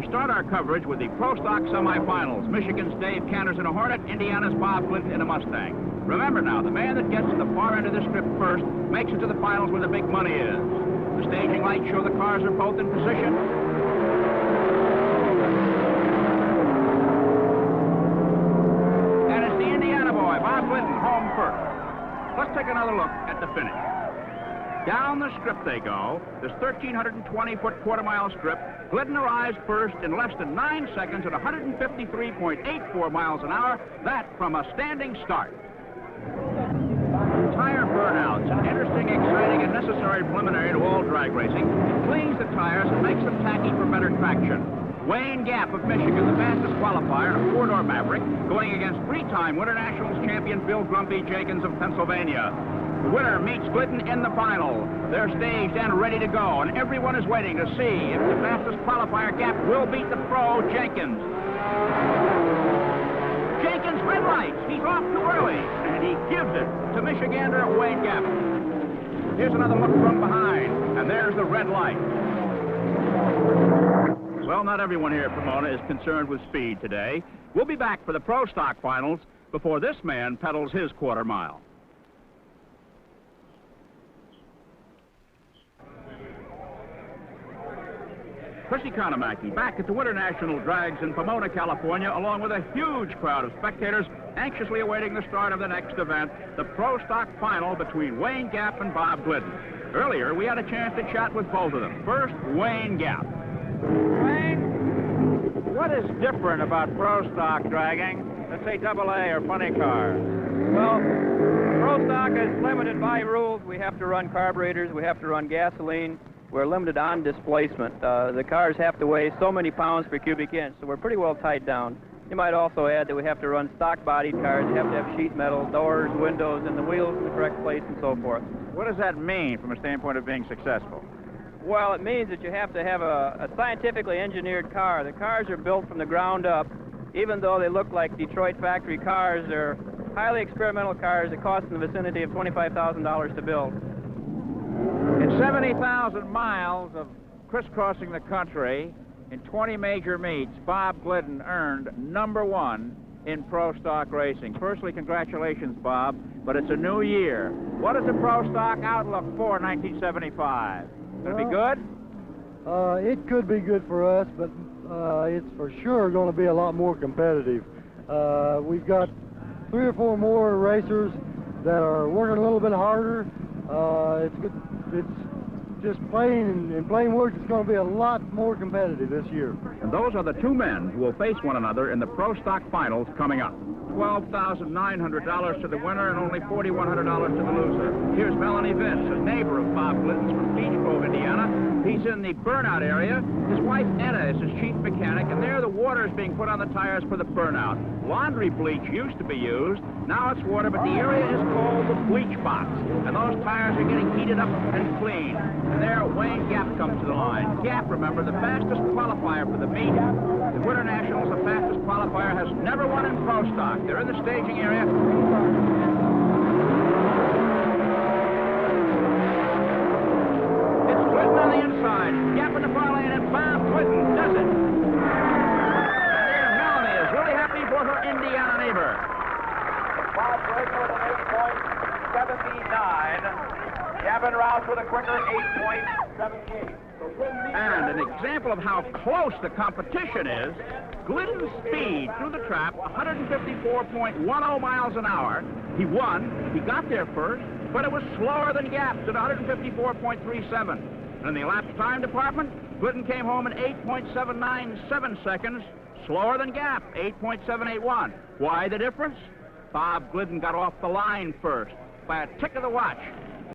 We start our coverage with the Pro Stock semifinals. Michigan's Dave Canners in a Hornet, Indiana's Bob Glidden in a Mustang. Remember now, the man that gets to the far end of the strip first makes it to the finals where the big money is. The staging lights show the cars are both in position. And it's the Indiana boy, Bob Glidden, home first. Let's take another look at the finish. Down the strip they go, this 1,320-foot quarter-mile strip. Glidden arrives first in less than 9 seconds at 153.84 miles an hour. That from a standing start. Tire burnouts, an interesting, exciting, and necessary preliminary to all drag racing. It cleans the tires and makes them tacky for better traction. Wayne Gap of Michigan, the fastest qualifier, a four-door Maverick, going against three-time Winternationals champion Bill Grumpy Jenkins of Pennsylvania. The winner meets Glidden in the final. They're staged and ready to go, and everyone is waiting to see if the fastest qualifier Gap will beat the pro Jenkins. Jenkins red lights. He's off too early, and he gives it to Michigander Wayne Gap. Here's another look from behind, and there's the red light. Well, not everyone here at Pomona is concerned with speed today. We'll be back for the Pro Stock finals before this man pedals his quarter mile. Chris Economaki back at the Winternational Drags in Pomona, California, along with a huge crowd of spectators anxiously awaiting the start of the next event, the Pro Stock final between Wayne Gap and Bob Glidden. Earlier, we had a chance to chat with both of them. First, Wayne Gap. Wayne, what is different about Pro Stock dragging, let's say AA or funny cars? Well, Pro Stock is limited by rules. We have to run carburetors, we have to run gasoline. We're limited on displacement. The cars have to weigh so many pounds per cubic inch, so we're pretty well tied down. You might also add that we have to run stock-bodied cars. You have to have sheet metal, doors, windows, and the wheels in the correct place and so forth. What does that mean from a standpoint of being successful? Well, it means that you have to have a scientifically engineered car. The cars are built from the ground up. Even though they look like Detroit factory cars, they're highly experimental cars that cost in the vicinity of $25,000 to build. In 70,000 miles of crisscrossing the country, in 20 major meets, Bob Glidden earned #1 in Pro Stock racing. Firstly, congratulations, Bob, but it's a new year. What is the Pro Stock outlook for 1975? Going to be good? It could be good for us, but it's for sure going to be a lot more competitive. We've got 3 or 4 more racers that are working a little bit harder. It's just in plain words, it's going to be a lot more competitive this year. And those are the two men who will face one another in the Pro Stock finals coming up. $12,900 to the winner and only $4,100 to the loser. Here's Melanie Vince, a neighbor of Bob Glidden's from Beach Grove, Indiana. He's in the burnout area. His wife, Etta, is his chief mechanic, and there the water is being put on the tires for the burnout. Laundry bleach used to be used. Now it's water, but the area is called the bleach box. And those tires are getting heated up and cleaned. And there, Wayne Gap comes to the line. Gap, remember, the fastest qualifier for the meet. The Winternationals, the fastest qualifier, has never won in Pro Stock. They're in the staging area. It's Glidden on the inside. Gap in the far lane, and Bob Glidden does it. And there, Melanie is really happy for her Indiana neighbor. Bob Glidden with an 8.79. Gavin Rouse with a quicker 8.78. And an example of how close the competition is, Glidden's speed through the trap, 154.10 miles an hour. He won. He got there first, but it was slower than Gap's at 154.37. And in the elapsed time department, Glidden came home in 8.797 seconds, slower than Gap, 8.781. Why the difference? Bob Glidden got off the line first by a tick of the watch.